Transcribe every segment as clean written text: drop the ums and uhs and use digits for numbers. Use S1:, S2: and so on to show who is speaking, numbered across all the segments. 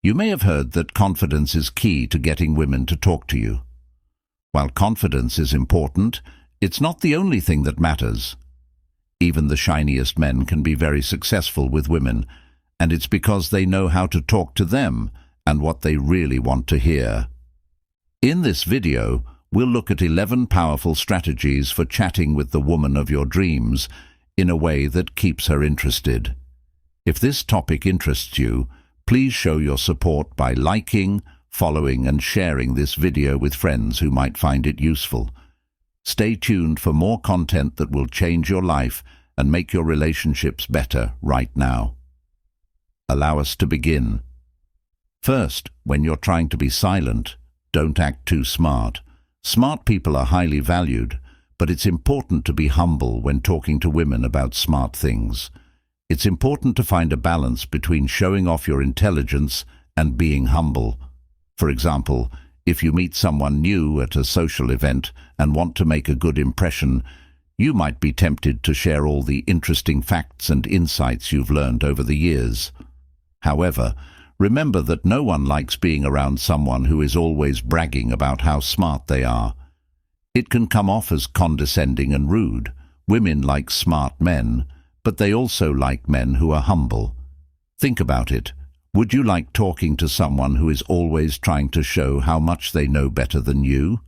S1: You may have heard that confidence is key to getting women to talk to you. While confidence is important, it's not the only thing that matters. Even the shiniest men can be very successful with women, and it's because they know how to talk to them and what they really want to hear. In this video, we'll look at 11 powerful strategies for chatting with the woman of your dreams in a way that keeps her interested. If this topic interests you, please show your support by liking, following and sharing this video with friends who might find it useful. Stay tuned for more content that will change your life and make your relationships better right now. Allow us to begin. First, when you're trying to be silent, don't act too smart. Smart people are highly valued, but it's important to be humble when talking to women about smart things. It's important to find a balance between showing off your intelligence and being humble. For example, if you meet someone new at a social event and want to make a good impression, you might be tempted to share all the interesting facts and insights you've learned over the years. However, remember that no one likes being around someone who is always bragging about how smart they are. It can come off as condescending and rude. Women like smart men, but they also like men who are humble. Think about it. Would you like talking to someone who is always trying to show how much they know better than you?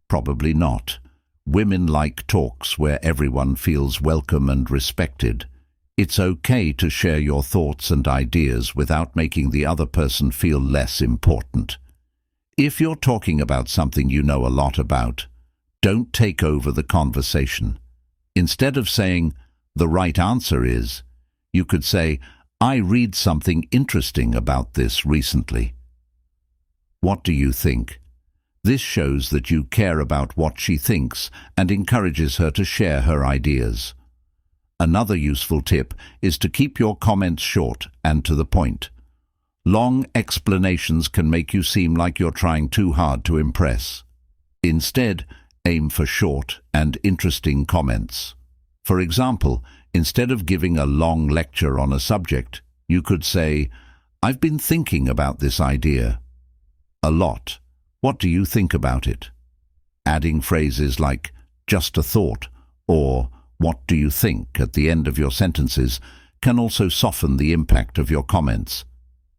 S1: Probably not. Women like talks where everyone feels welcome and respected. It's okay to share your thoughts and ideas without making the other person feel less important. If you're talking about something you know a lot about, don't take over the conversation. Instead of saying, "The right answer is," you could say, "I read something interesting about this recently. What do you think?" This shows that you care about what she thinks and encourages her to share her ideas. Another useful tip is to keep your comments short and to the point. Long explanations can make you seem like you're trying too hard to impress. Instead, aim for short and interesting comments. For example, instead of giving a long lecture on a subject, you could say, "I've been thinking about this idea a lot. What do you think about it?" Adding phrases like "just a thought" or "what do you think" at the end of your sentences can also soften the impact of your comments.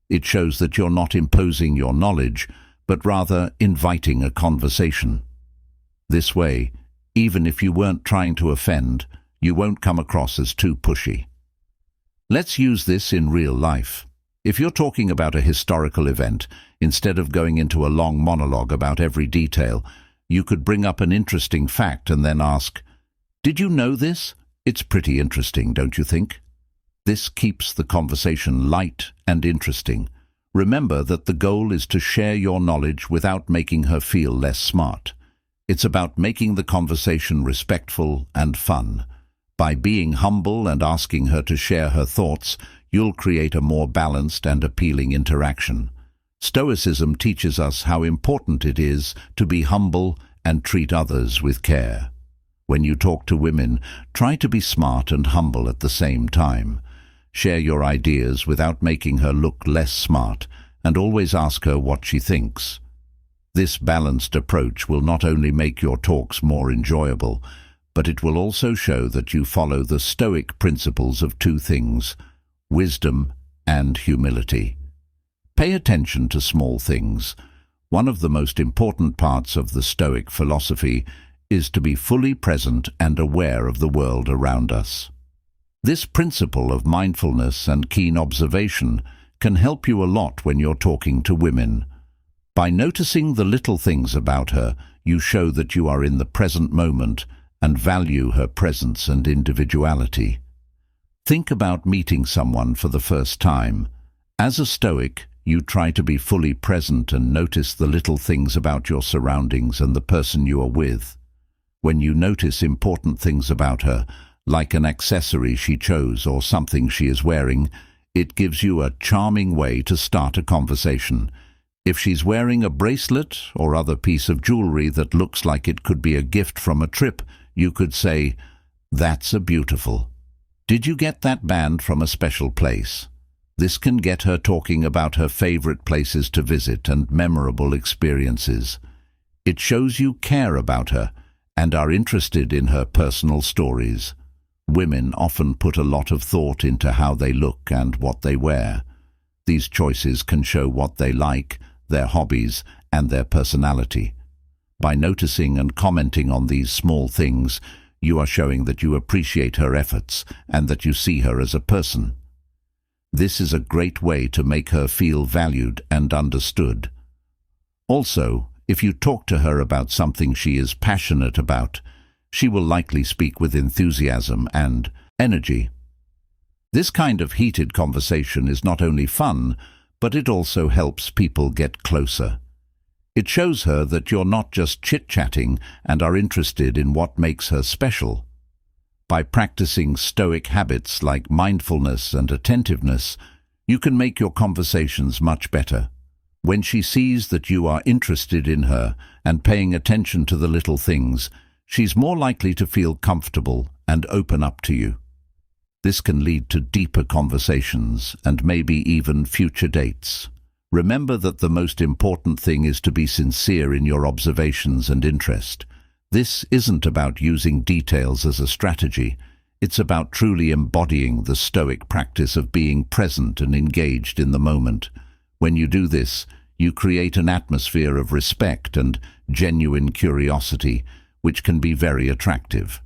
S1: It shows that you're not imposing your knowledge, but rather inviting a conversation. This way, even if you weren't trying to offend, you won't come across as too pushy. Let's use this in real life. If you're talking about a historical event, instead of going into a long monologue about every detail, you could bring up an interesting fact and then ask, "Did you know this? It's pretty interesting, don't you think?" This keeps the conversation light and interesting. Remember that the goal is to share your knowledge without making her feel less smart. It's about making the conversation respectful and fun. By being humble and asking her to share her thoughts, you'll create a more balanced and appealing interaction. Stoicism teaches us how important it is to be humble and treat others with care. When you talk to women, try to be smart and humble at the same time. Share your ideas without making her look less smart, and always ask her what she thinks. This balanced approach will not only make your talks more enjoyable, but it will also show that you follow the Stoic principles of two things: wisdom and humility. Pay attention to small things. One of the most important parts of the Stoic philosophy is to be fully present and aware of the world around us. This principle of mindfulness and keen observation can help you a lot when you're talking to women. By noticing the little things about her, you show that you are in the present moment and value her presence and individuality. Think about meeting someone for the first time. As a Stoic, you try to be fully present and notice the little things about your surroundings and the person you are with. When you notice important things about her, like an accessory she chose or something she is wearing, it gives you a charming way to start a conversation. If she's wearing a bracelet or other piece of jewelry that looks like it could be a gift from a trip, you could say, "That's a beautiful. Did you get that band from a special place?" This can get her talking about her favorite places to visit and memorable experiences. It shows you care about her and are interested in her personal stories. Women often put a lot of thought into how they look and what they wear. These choices can show what they like, their hobbies, and their personality. By noticing and commenting on these small things, you are showing that you appreciate her efforts and that you see her as a person. This is a great way to make her feel valued and understood. Also, if you talk to her about something she is passionate about, she will likely speak with enthusiasm and energy. This kind of heated conversation is not only fun, but it also helps people get closer. It shows her that you're not just chit-chatting and are interested in what makes her special. By practicing Stoic habits like mindfulness and attentiveness, you can make your conversations much better. When she sees that you are interested in her and paying attention to the little things, she's more likely to feel comfortable and open up to you. This can lead to deeper conversations and maybe even future dates. Remember that the most important thing is to be sincere in your observations and interest. This isn't about using details as a strategy. It's about truly embodying the Stoic practice of being present and engaged in the moment. When you do this, you create an atmosphere of respect and genuine curiosity, which can be very attractive.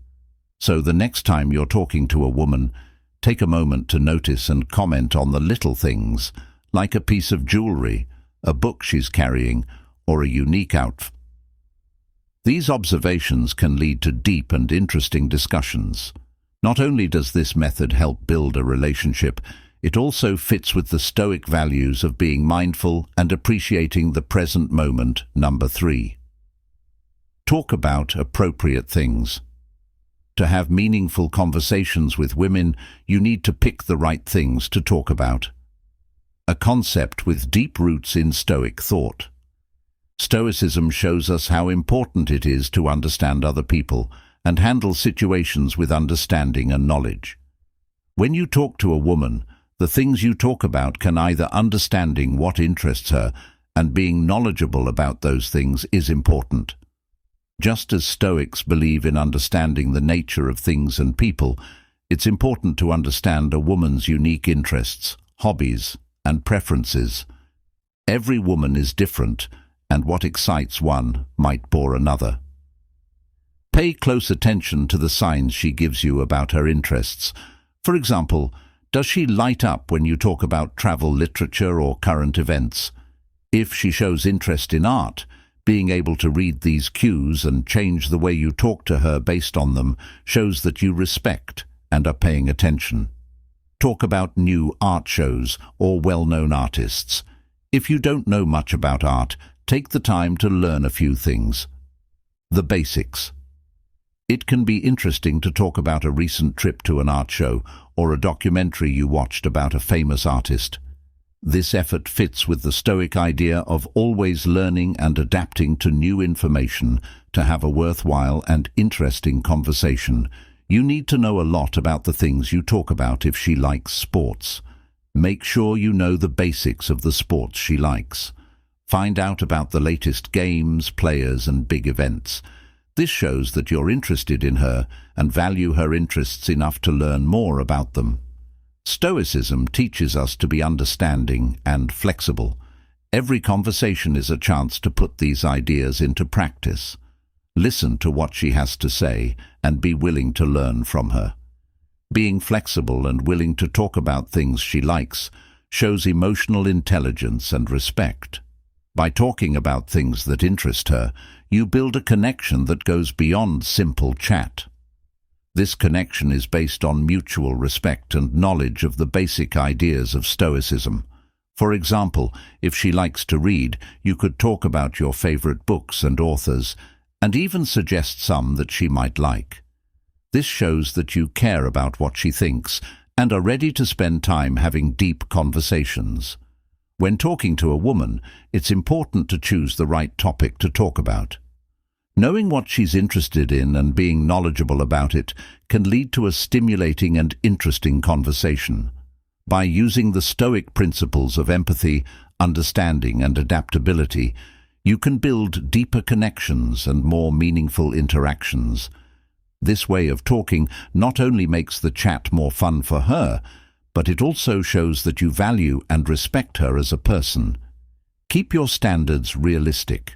S1: So the next time you're talking to a woman, take a moment to notice and comment on the little things, like a piece of jewelry, a book she's carrying, or a unique outfit. These observations can lead to deep and interesting discussions. Not only does this method help build a relationship, it also fits with the Stoic values of being mindful and appreciating the present moment. Number 3. Talk about appropriate things. To have meaningful conversations with women, you need to pick the right things to talk about. A concept with deep roots in Stoic thought. Stoicism shows us how important it is to understand other people and handle situations with understanding and knowledge. When you talk to a woman, the things you talk about can either understanding what interests her and being knowledgeable about those things is important. Just as Stoics believe in understanding the nature of things and people, it's important to understand a woman's unique interests, hobbies, and preferences. Every woman is different, and what excites one might bore another. Pay close attention to the signs she gives you about her interests. For example, does she light up when you talk about travel, literature, or current events? If she shows interest in art, being able to read these cues and change the way you talk to her based on them shows that you respect and are paying attention. Talk about new art shows or well-known artists. If you don't know much about art, take the time to learn a few things. The basics. It can be interesting to talk about a recent trip to an art show or a documentary you watched about a famous artist. This effort fits with the Stoic idea of always learning and adapting to new information to have a worthwhile and interesting conversation. You need to know a lot about the things you talk about. If she likes sports, make sure you know the basics of the sports she likes. Find out about the latest games, players, and big events. This shows that you're interested in her and value her interests enough to learn more about them. Stoicism teaches us to be understanding and flexible. Every conversation is a chance to put these ideas into practice. Listen to what she has to say and be willing to learn from her. Being flexible and willing to talk about things she likes shows emotional intelligence and respect. By talking about things that interest her, you build a connection that goes beyond simple chat. This connection is based on mutual respect and knowledge of the basic ideas of Stoicism. For example, if she likes to read, you could talk about your favorite books and authors, and even suggest some that she might like. This shows that you care about what she thinks and are ready to spend time having deep conversations. When talking to a woman, it's important to choose the right topic to talk about. Knowing what she's interested in and being knowledgeable about it can lead to a stimulating and interesting conversation. By using the Stoic principles of empathy, understanding, and adaptability, you can build deeper connections and more meaningful interactions. This way of talking not only makes the chat more fun for her, but it also shows that you value and respect her as a person. Keep your standards realistic.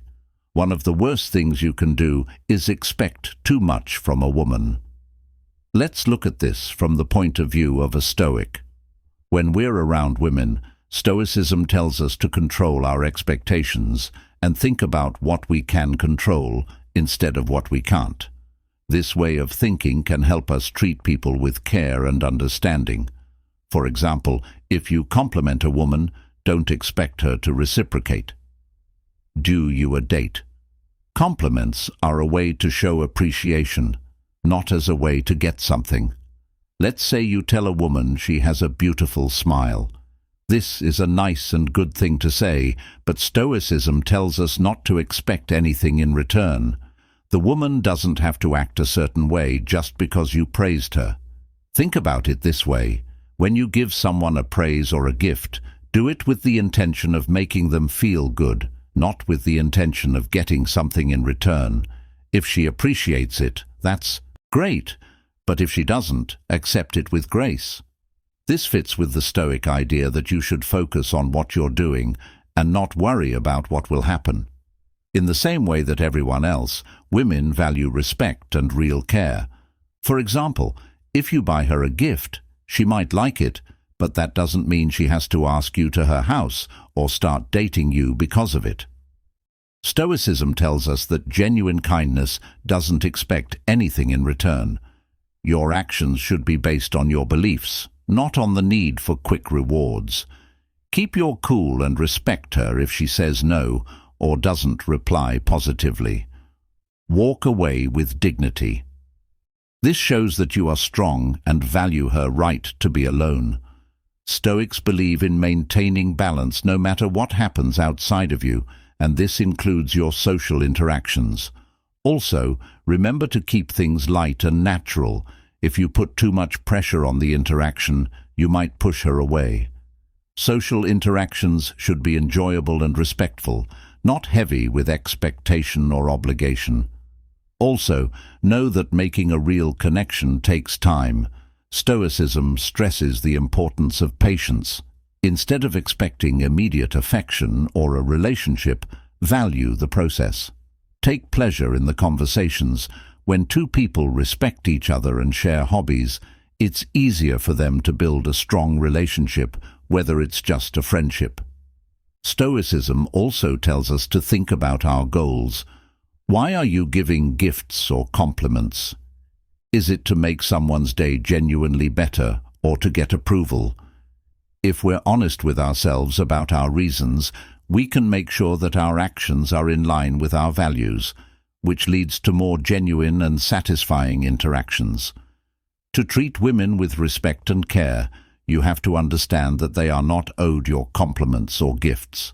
S1: One of the worst things you can do is expect too much from a woman. Let's look at this from the point of view of a Stoic. When we're around women, Stoicism tells us to control our expectations and think about what we can control instead of what we can't. This way of thinking can help us treat people with care and understanding. For example, if you compliment a woman, don't expect her to reciprocate. Do you a date? Compliments are a way to show appreciation, not as a way to get something. Let's say you tell a woman she has a beautiful smile. This is a nice and good thing to say, but Stoicism tells us not to expect anything in return. The woman doesn't have to act a certain way just because you praised her. Think about it this way. When you give someone a praise or a gift, do it with the intention of making them feel good, not with the intention of getting something in return. If she appreciates it, that's great, but if she doesn't, accept it with grace. This fits with the Stoic idea that you should focus on what you're doing and not worry about what will happen. In the same way that everyone else, women value respect and real care. For example, if you buy her a gift, she might like it, but that doesn't mean she has to ask you to her house or start dating you because of it. Stoicism tells us that genuine kindness doesn't expect anything in return. Your actions should be based on your beliefs, not on the need for quick rewards. Keep your cool and respect her if she says no or doesn't reply positively. Walk away with dignity. This shows that you are strong and value her right to be alone. Stoics believe in maintaining balance no matter what happens outside of you, and this includes your social interactions. Also, remember to keep things light and natural. If you put too much pressure on the interaction, you might push her away. Social interactions should be enjoyable and respectful, not heavy with expectation or obligation. Also, know that making a real connection takes time. Stoicism stresses the importance of patience. Instead of expecting immediate affection or a relationship, value the process. Take pleasure in the conversations. When two people respect each other and share hobbies, it's easier for them to build a strong relationship, whether it's just a friendship. Stoicism also tells us to think about our goals. Why are you giving gifts or compliments? Is it to make someone's day genuinely better or to get approval? If we're honest with ourselves about our reasons, we can make sure that our actions are in line with our values, which leads to more genuine and satisfying interactions. To treat women with respect and care, you have to understand that they are not owed your compliments or gifts.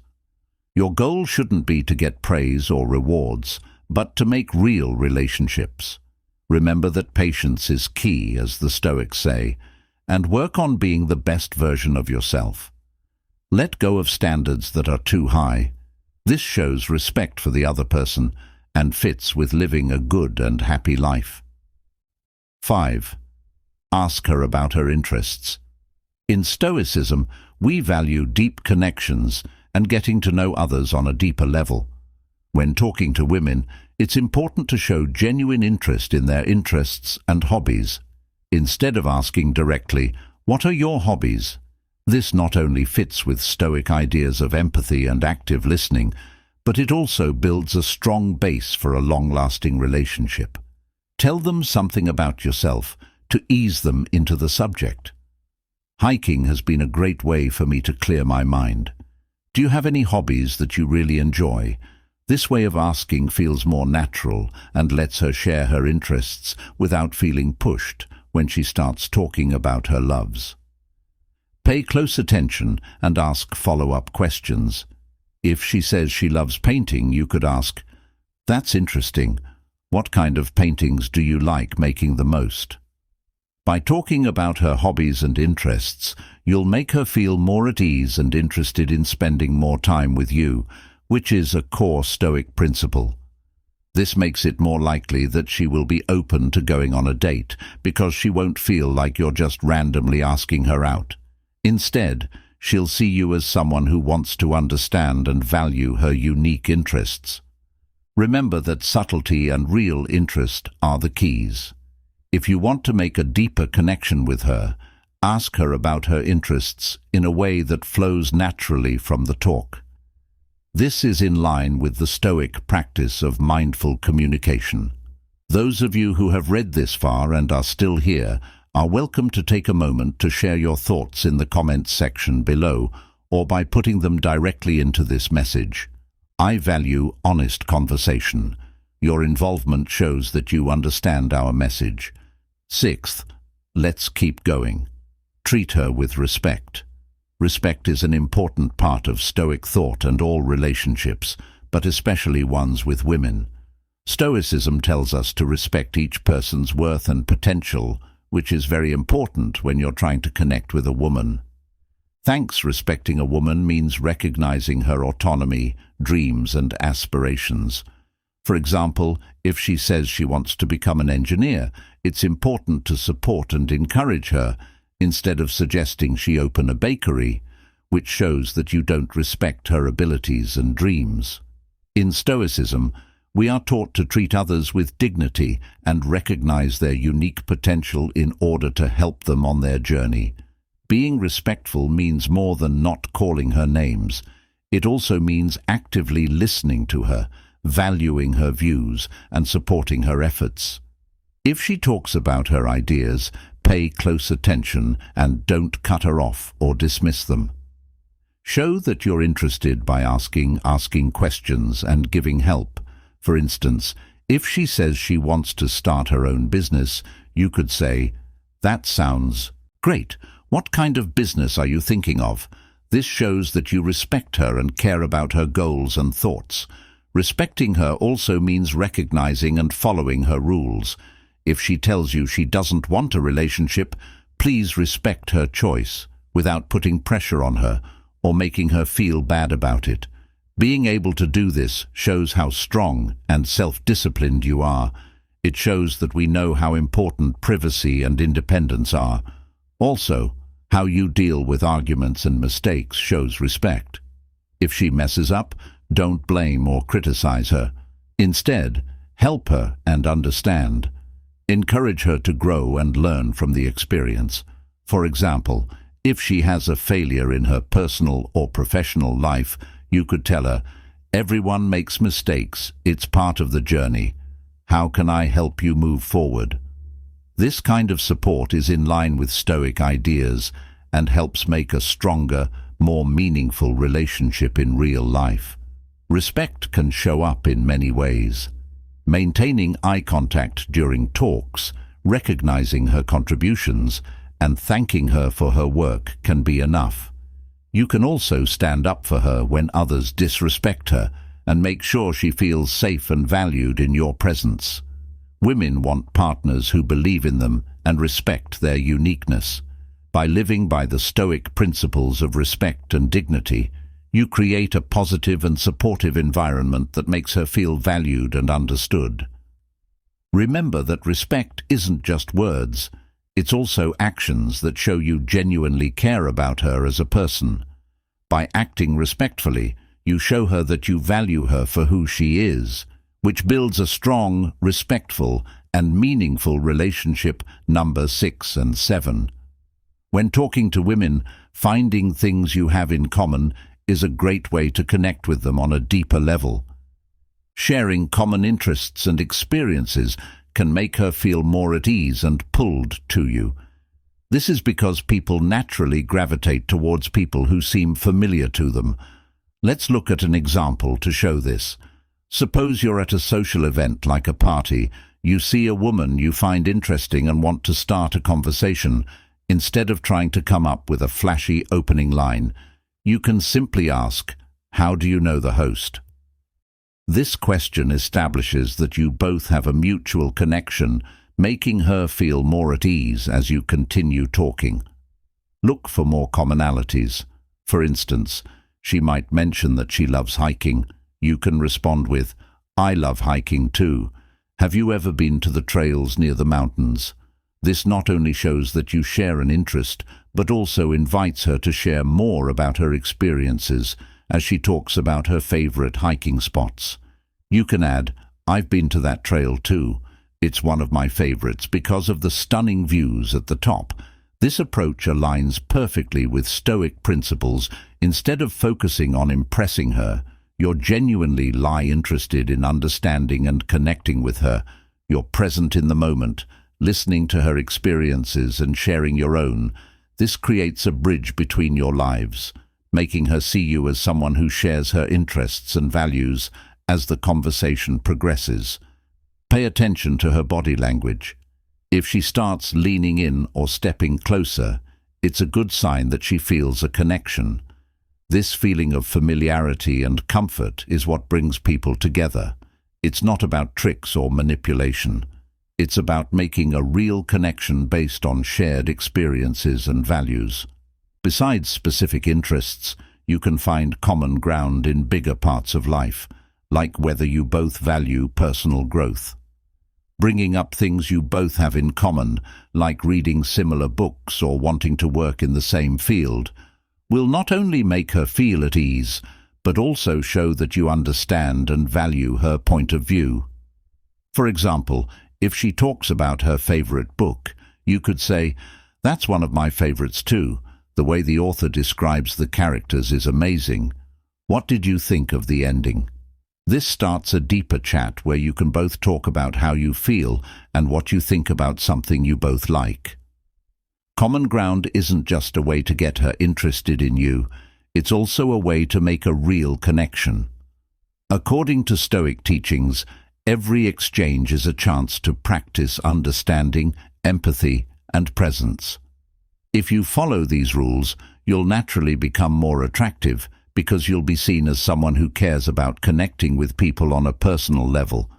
S1: Your goal shouldn't be to get praise or rewards, but to make real relationships. Remember that patience is key, as the Stoics say, and work on being the best version of yourself. Let go of standards that are too high. This shows respect for the other person and fits with living a good and happy life. 5. Ask her about her interests. In Stoicism, we value deep connections and getting to know others on a deeper level. When talking to women, it's important to show genuine interest in their interests and hobbies. Instead of asking directly, "What are your hobbies?" This not only fits with Stoic ideas of empathy and active listening, but it also builds a strong base for a long-lasting relationship. Tell them something about yourself to ease them into the subject. Hiking has been a great way for me to clear my mind. Do you have any hobbies that you really enjoy? This way of asking feels more natural and lets her share her interests without feeling pushed when she starts talking about her loves. Pay close attention and ask follow-up questions. If she says she loves painting, you could ask, "That's interesting. What kind of paintings do you like making the most?" By talking about her hobbies and interests, you'll make her feel more at ease and interested in spending more time with you, which is a core Stoic principle. This makes it more likely that she will be open to going on a date, because she won't feel like you're just randomly asking her out. Instead, she'll see you as someone who wants to understand and value her unique interests. Remember that subtlety and real interest are the keys. If you want to make a deeper connection with her, ask her about her interests in a way that flows naturally from the talk. This is in line with the Stoic practice of mindful communication. Those of you who have read this far and are still here are welcome to take a moment to share your thoughts in the comments section below or by putting them directly into this message. I value honest conversation. Your involvement shows that you understand our message. Sixth, let's keep going. Treat her with respect. Respect is an important part of Stoic thought and all relationships, but especially ones with women. Stoicism tells us to respect each person's worth and potential, which is very important when you're trying to connect with a woman. Respecting a woman means recognizing her autonomy, dreams, and aspirations. For example, if she says she wants to become an engineer, it's important to support and encourage her, instead of suggesting she open a bakery, which shows that you don't respect her abilities and dreams. In Stoicism, we are taught to treat others with dignity and recognize their unique potential in order to help them on their journey. Being respectful means more than not calling her names. It also means actively listening to her, valuing her views, and supporting her efforts. If she talks about her ideas, pay close attention and don't cut her off or dismiss them. Show that you're interested by asking questions and giving help. For instance, if she says she wants to start her own business, you could say, "That sounds great. What kind of business are you thinking of?" This shows that you respect her and care about her goals and thoughts. Respecting her also means recognizing and following her rules. If she tells you she doesn't want a relationship, please respect her choice without putting pressure on her or making her feel bad about it. Being able to do this shows how strong and self-disciplined you are. It shows that we know how important privacy and independence are. Also, how you deal with arguments and mistakes shows respect. If she messes up, don't blame or criticize her. Instead, help her and understand. Encourage her to grow and learn from the experience. For example, if she has a failure in her personal or professional life, you could tell her, "Everyone makes mistakes. It's part of the journey. How can I help you move forward?" This kind of support is in line with Stoic ideas and helps make a stronger, more meaningful relationship in real life. Respect can show up in many ways. Maintaining eye contact during talks, recognizing her contributions, and thanking her for her work can be enough. You can also stand up for her when others disrespect her and make sure she feels safe and valued in your presence. Women want partners who believe in them and respect their uniqueness. By living by the Stoic principles of respect and dignity, you create a positive and supportive environment that makes her feel valued and understood. Remember that respect isn't just words, it's also actions that show you genuinely care about her as a person. By acting respectfully, you show her that you value her for who she is, which builds a strong, respectful, and meaningful relationship. Number 6 and 7. When talking to women, finding things you have in common is a great way to connect with them on a deeper level. Sharing common interests and experiences can make her feel more at ease and pulled to you. This is because people naturally gravitate towards people who seem familiar to them. Let's look at an example to show this. Suppose you're at a social event like a party. You see a woman you find interesting and want to start a conversation. Instead of trying to come up with a flashy opening line, you can simply ask, "How do you know the host?" This question establishes that you both have a mutual connection, making her feel more at ease as you continue talking. Look for more commonalities. For instance, she might mention that she loves hiking. You can respond with, "I love hiking too. Have you ever been to the trails near the mountains?" This not only shows that you share an interest, but also invites her to share more about her experiences as she talks about her favorite hiking spots. You can add, "I've been to that trail too. It's one of my favorites because of the stunning views at the top." This approach aligns perfectly with Stoic principles. Instead of focusing on impressing her, you're genuinely interested in understanding and connecting with her. You're present in the moment, listening to her experiences and sharing your own. This creates a bridge between your lives, making her see you as someone who shares her interests and values as the conversation progresses. Pay attention to her body language. If she starts leaning in or stepping closer, it's a good sign that she feels a connection. This feeling of familiarity and comfort is what brings people together. It's not about tricks or manipulation. It's about making a real connection based on shared experiences and values. Besides specific interests, you can find common ground in bigger parts of life, like whether you both value personal growth. Bringing up things you both have in common, like reading similar books or wanting to work in the same field, will not only make her feel at ease, but also show that you understand and value her point of view. For example, if she talks about her favorite book, you could say, "That's one of my favorites too. The way the author describes the characters is amazing. What did you think of the ending?" This starts a deeper chat where you can both talk about how you feel and what you think about something you both like. Common ground isn't just a way to get her interested in you, it's also a way to make a real connection. According to Stoic teachings, every exchange is a chance to practice understanding, empathy, and presence. If you follow these rules, you'll naturally become more attractive because you'll be seen as someone who cares about connecting with people on a personal level.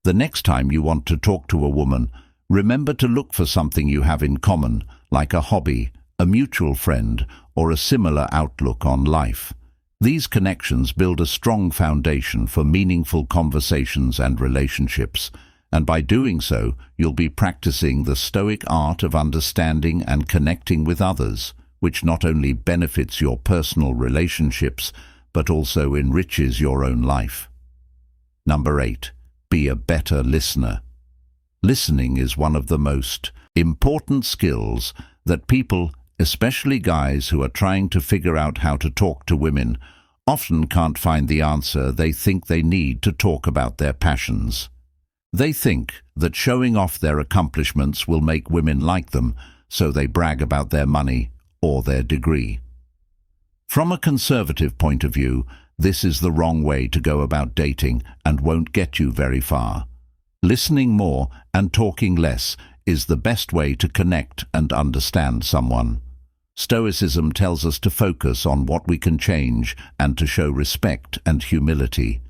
S1: The next time you want to talk to a woman, remember to look for something you have in common, like a hobby, a mutual friend, or a similar outlook on life. These connections build a strong foundation for meaningful conversations and relationships, and by doing so, you'll be practicing the Stoic art of understanding and connecting with others, which not only benefits your personal relationships, but also enriches your own life. Number 8. Be a better listener. Listening is one of the most important skills that people, especially guys who are trying to figure out how to talk to women, often can't find the answer they think they need to talk about their passions. They think that showing off their accomplishments will make women like them, so they brag about their money or their degree. From a conservative point of view, this is the wrong way to go about dating and won't get you very far. Listening more and talking less is the best way to connect and understand someone. Stoicism tells us to focus on what we can change and to show respect and humility.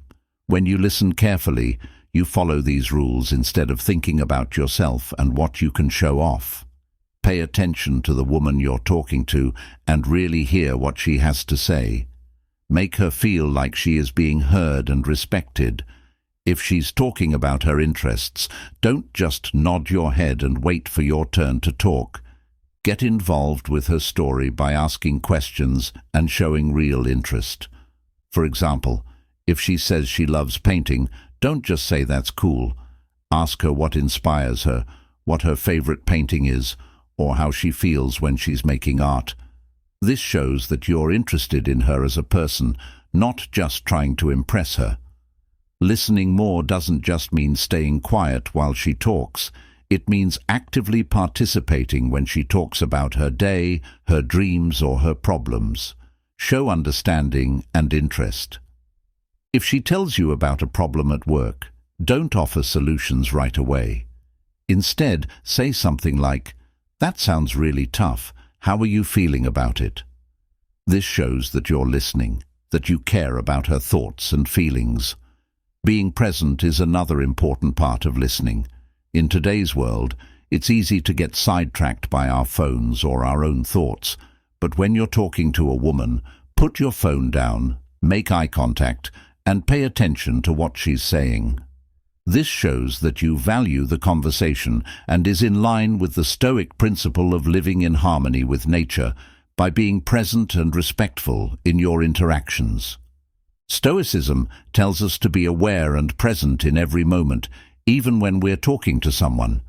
S1: When you listen carefully, you follow these rules instead of thinking about yourself and what you can show off. Pay attention to the woman you're talking to and really hear what she has to say. Make her feel like she is being heard and respected. If she's talking about her interests, don't just nod your head and wait for your turn to talk. Get involved with her story by asking questions and showing real interest. For example, if she says she loves painting, don't just say that's cool. Ask her what inspires her, what her favorite painting is, or how she feels when she's making art. This shows that you're interested in her as a person, not just trying to impress her. Listening more doesn't just mean staying quiet while she talks. It means actively participating when she talks about her day, her dreams, or her problems. Show understanding and interest. If she tells you about a problem at work, don't offer solutions right away. Instead, say something like, "That sounds really tough. How are you feeling about it?" This shows that you're listening, that you care about her thoughts and feelings. Being present is another important part of listening. In today's world, it's easy to get sidetracked by our phones or our own thoughts, but when you're talking to a woman, put your phone down, make eye contact, and pay attention to what she's saying. This shows that you value the conversation and is in line with the Stoic principle of living in harmony with nature by being present and respectful in your interactions. Stoicism tells us to be aware and present in every moment, even when we're talking to someone.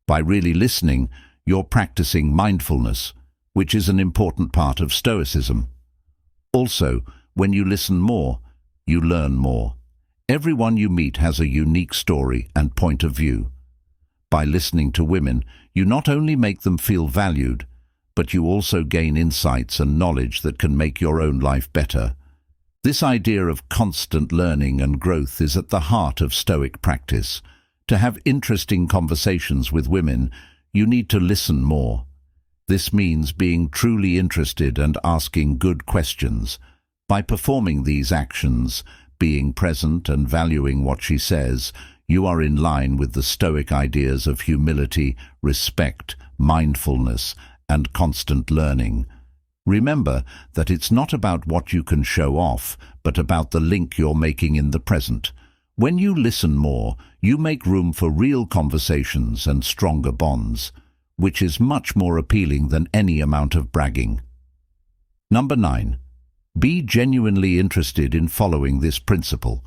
S1: By really listening, you're practicing mindfulness, which is an important part of Stoicism. Also, when you listen more, you learn more. Everyone you meet has a unique story and point of view. By listening to women, you not only make them feel valued, but you also gain insights and knowledge that can make your own life better. This idea of constant learning and growth is at the heart of Stoic practice. To have interesting conversations with women, you need to listen more. This means being truly interested and asking good questions. By performing these actions, being present and valuing what she says, you are in line with the Stoic ideas of humility, respect, mindfulness, and constant learning. Remember that it's not about what you can show off, but about the link you're making in the present. When you listen more, you make room for real conversations and stronger bonds, which is much more appealing than any amount of bragging. Number 9. Be genuinely interested in following this principle.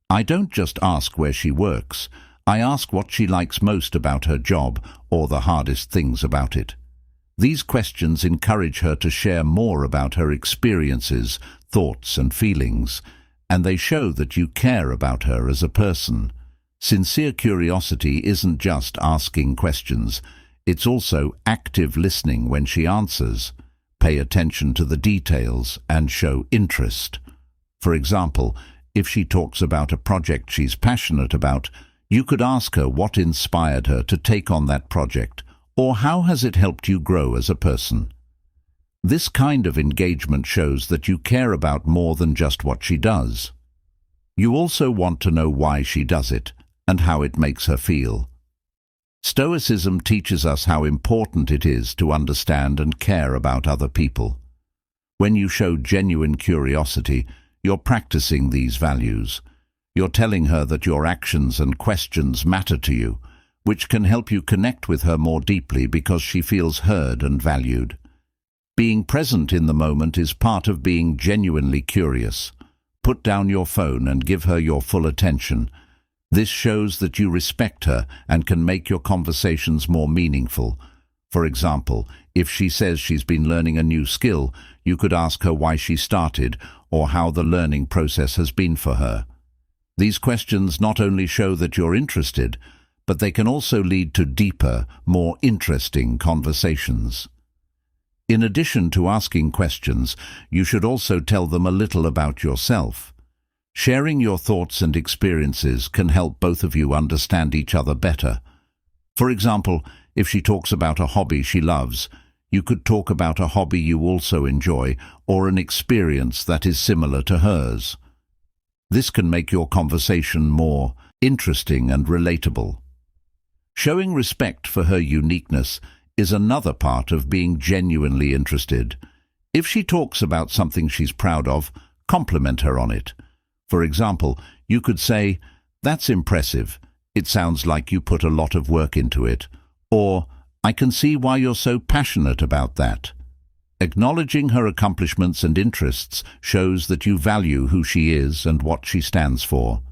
S1: I don't just ask where she works, I ask what she likes most about her job or the hardest things about it. These questions encourage her to share more about her experiences, thoughts, and feelings, and they show that you care about her as a person. Sincere curiosity isn't just asking questions, it's also active listening when she answers. Pay attention to the details and show interest. For example, if she talks about a project she's passionate about, you could ask her what inspired her to take on that project, or how has it helped you grow as a person. This kind of engagement shows that you care about more than just what she does. You also want to know why she does it and how it makes her feel. Stoicism teaches us how important it is to understand and care about other people. When you show genuine curiosity, you're practicing these values. You're telling her that your actions and questions matter to you, which can help you connect with her more deeply because she feels heard and valued. Being present in the moment is part of being genuinely curious. Put down your phone and give her your full attention. This shows that you respect her and can make your conversations more meaningful. For example, if she says she's been learning a new skill, you could ask her why she started or how the learning process has been for her. These questions not only show that you're interested, but they can also lead to deeper, more interesting conversations. In addition to asking questions, you should also tell them a little about yourself. Sharing your thoughts and experiences can help both of you understand each other better. For example, if she talks about a hobby she loves, you could talk about a hobby you also enjoy or an experience that is similar to hers. This can make your conversation more interesting and relatable. Showing respect for her uniqueness is another part of being genuinely interested. If she talks about something she's proud of, compliment her on it. For example, you could say, "That's impressive. It sounds like you put a lot of work into it." Or, "I can see why you're so passionate about that." Acknowledging her accomplishments and interests shows that you value who she is and what she stands for.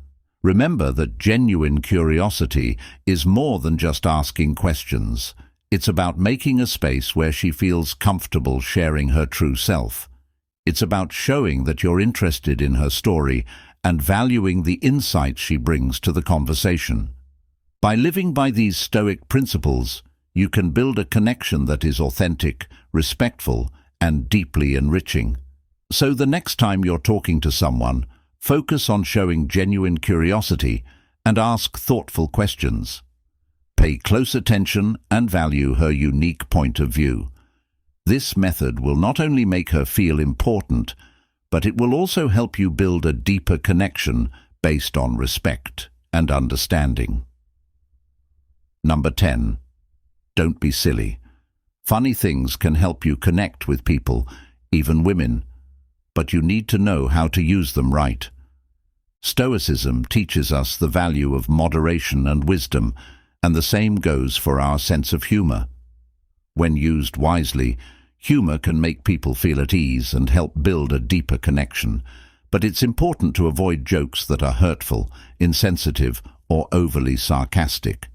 S1: Remember that genuine curiosity is more than just asking questions. It's about making a space where she feels comfortable sharing her true self. It's about showing that you're interested in her story and valuing the insights she brings to the conversation. By living by these Stoic principles, you can build a connection that is authentic, respectful, and deeply enriching. So the next time you're talking to someone, focus on showing genuine curiosity and ask thoughtful questions. Pay close attention and value her unique point of view. This method will not only make her feel important, but it will also help you build a deeper connection based on respect and understanding. Number 10. Don't be silly. Funny things can help you connect with people, even women, but you need to know how to use them right. Stoicism teaches us the value of moderation and wisdom, and the same goes for our sense of humor. When used wisely, humor can make people feel at ease and help build a deeper connection, but it's important to avoid jokes that are hurtful, insensitive, or overly sarcastic.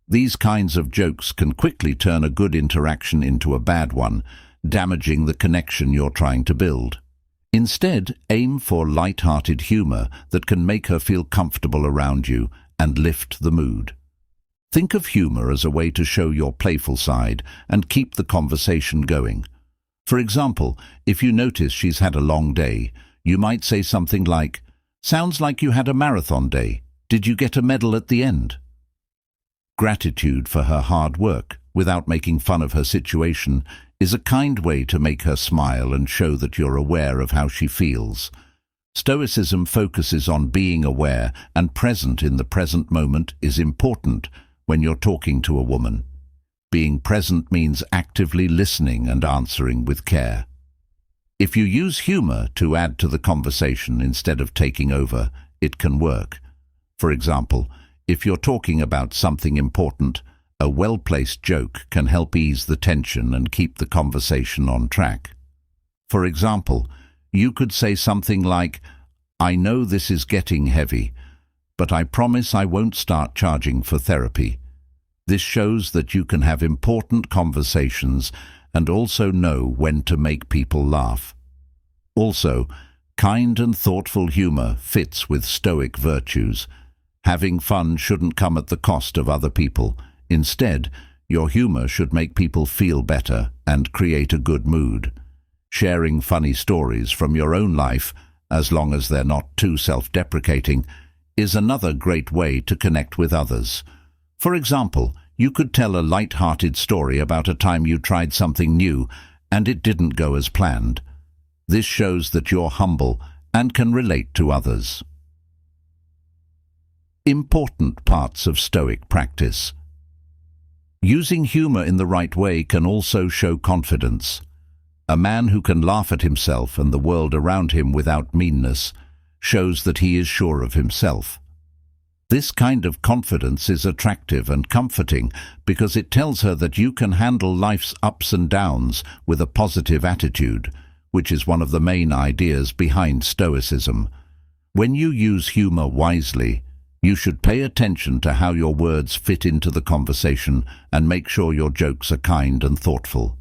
S1: These kinds of jokes can quickly turn a good interaction into a bad one, damaging the connection you're trying to build. Instead, aim for light-hearted humor that can make her feel comfortable around you and lift the mood. Think of humor as a way to show your playful side and keep the conversation going. For example, if you notice she's had a long day, you might say something like, "Sounds like you had a marathon day. Did you get a medal at the end?" Gratitude for her hard work, without making fun of her situation, is a kind way to make her smile and show that you're aware of how she feels. Stoicism focuses on being aware and present in the present moment is important when you're talking to a woman. Being present means actively listening and answering with care. If you use humor to add to the conversation instead of taking over, it can work. For example, if you're talking about something important, a well-placed joke can help ease the tension and keep the conversation on track. For example, you could say something like, "I know this is getting heavy, but I promise I won't start charging for therapy." This shows that you can have important conversations and also know when to make people laugh. Also, kind and thoughtful humor fits with Stoic virtues. Having fun shouldn't come at the cost of other people. Instead, your humor should make people feel better and create a good mood. Sharing funny stories from your own life, as long as they're not too self-deprecating, is another great way to connect with others. For example, you could tell a light-hearted story about a time you tried something new and it didn't go as planned. This shows that you're humble and can relate to others. Important parts of Stoic practice. Using humor in the right way can also show confidence. A man who can laugh at himself and the world around him without meanness shows that he is sure of himself. This kind of confidence is attractive and comforting because it tells her that you can handle life's ups and downs with a positive attitude, which is one of the main ideas behind Stoicism. When you use humor wisely, you should pay attention to how your words fit into the conversation and make sure your jokes are kind and thoughtful.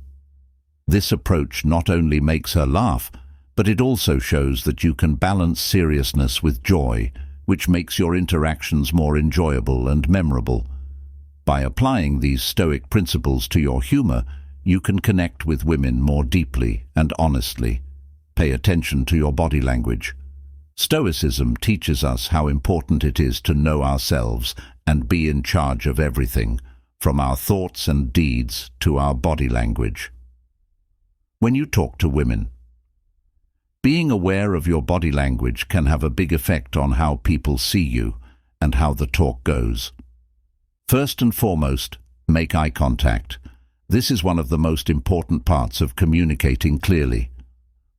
S1: This approach not only makes her laugh, but it also shows that you can balance seriousness with joy, which makes your interactions more enjoyable and memorable. By applying these Stoic principles to your humor, you can connect with women more deeply and honestly. Pay attention to your body language. Stoicism teaches us how important it is to know ourselves and be in charge of everything, from our thoughts and deeds to our body language. When you talk to women, being aware of your body language can have a big effect on how people see you and how the talk goes. First and foremost, make eye contact. This is one of the most important parts of communicating clearly.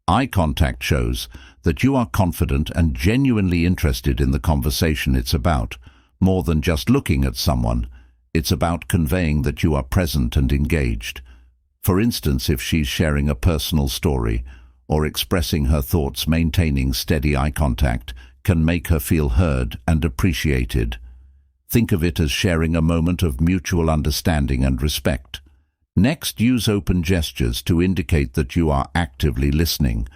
S1: Eye contact shows that you are confident and genuinely interested in the conversation it's about. More than just looking at someone, it's about conveying that you are present and engaged. For instance, if she's sharing a personal story or expressing her thoughts, maintaining steady eye contact can make her feel heard and appreciated. Think of it as sharing a moment of mutual understanding and respect. Next, use open gestures to indicate that you are actively listening.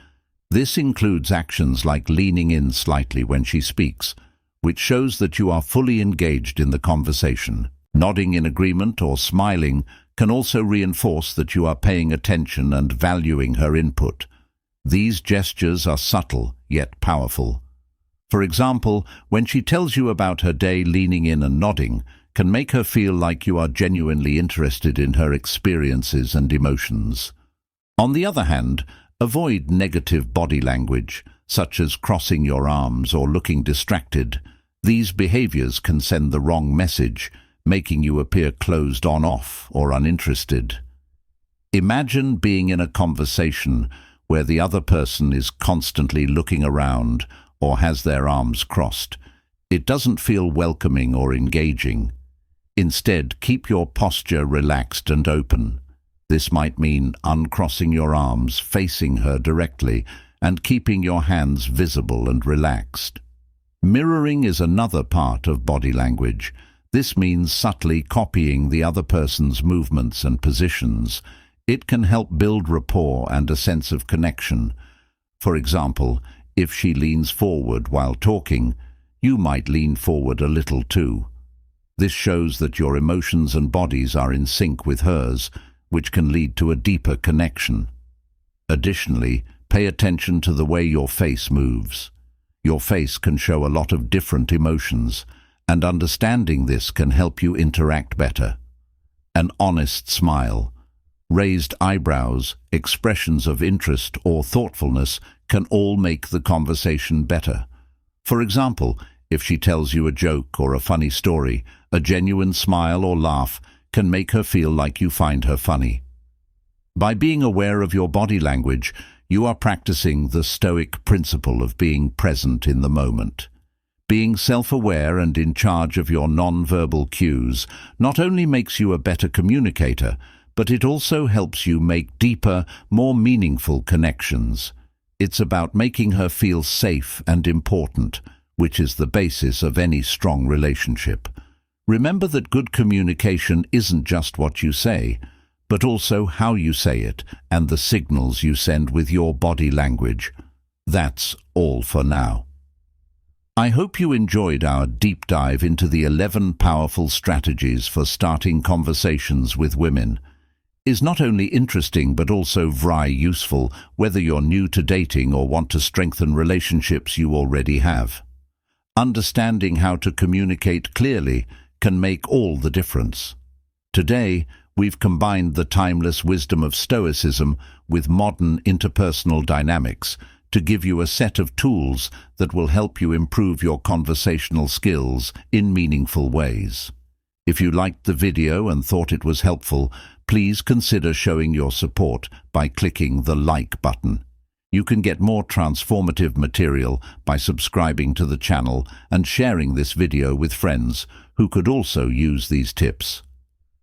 S1: This includes actions like leaning in slightly when she speaks, which shows that you are fully engaged in the conversation. Nodding in agreement or smiling can also reinforce that you are paying attention and valuing her input. These gestures are subtle yet powerful. For example, when she tells you about her day, leaning in and nodding can make her feel like you are genuinely interested in her experiences and emotions. On the other hand, avoid negative body language, such as crossing your arms or looking distracted. These behaviors can send the wrong message, making you appear closed on, off, or uninterested. Imagine being in a conversation where the other person is constantly looking around or has their arms crossed. It doesn't feel welcoming or engaging. Instead, keep your posture relaxed and open. This might mean uncrossing your arms, facing her directly, and keeping your hands visible and relaxed. Mirroring is another part of body language. This means subtly copying the other person's movements and positions. It can help build rapport and a sense of connection. For example, if she leans forward while talking, you might lean forward a little too. This shows that your emotions and bodies are in sync with hers, which can lead to a deeper connection. Additionally, pay attention to the way your face moves. Your face can show a lot of different emotions, and understanding this can help you interact better. An honest smile, raised eyebrows, expressions of interest or thoughtfulness can all make the conversation better. For example, if she tells you a joke or a funny story, a genuine smile or laugh can make her feel like you find her funny. By being aware of your body language, you are practicing the Stoic principle of being present in the moment. Being self-aware and in charge of your non-verbal cues not only makes you a better communicator, but it also helps you make deeper, more meaningful connections. It's about making her feel safe and important, which is the basis of any strong relationship. Remember that good communication isn't just what you say, but also how you say it and the signals you send with your body language. That's all for now. I hope you enjoyed our deep dive into the 11 powerful strategies for starting conversations with women. Is not only interesting but also very useful whether you're new to dating or want to strengthen relationships you already have. Understanding how to communicate clearly can make all the difference. Today, we've combined the timeless wisdom of Stoicism with modern interpersonal dynamics to give you a set of tools that will help you improve your conversational skills in meaningful ways. If you liked the video and thought it was helpful, please consider showing your support by clicking the like button. You can get more transformative material by subscribing to the channel and sharing this video with friends who could also use these tips.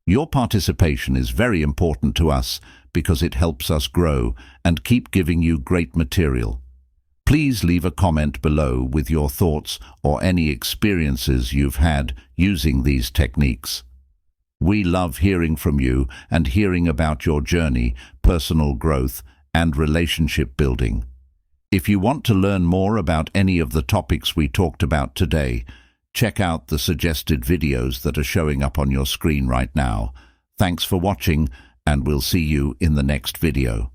S1: Your participation is very important to us because it helps us grow and keep giving you great material. Please leave a comment below with your thoughts or any experiences you've had using these techniques. We love hearing from you and hearing about your journey, personal growth, and relationship building. If you want to learn more about any of the topics we talked about today, check out the suggested videos that are showing up on your screen right now. Thanks for watching, and we'll see you in the next video.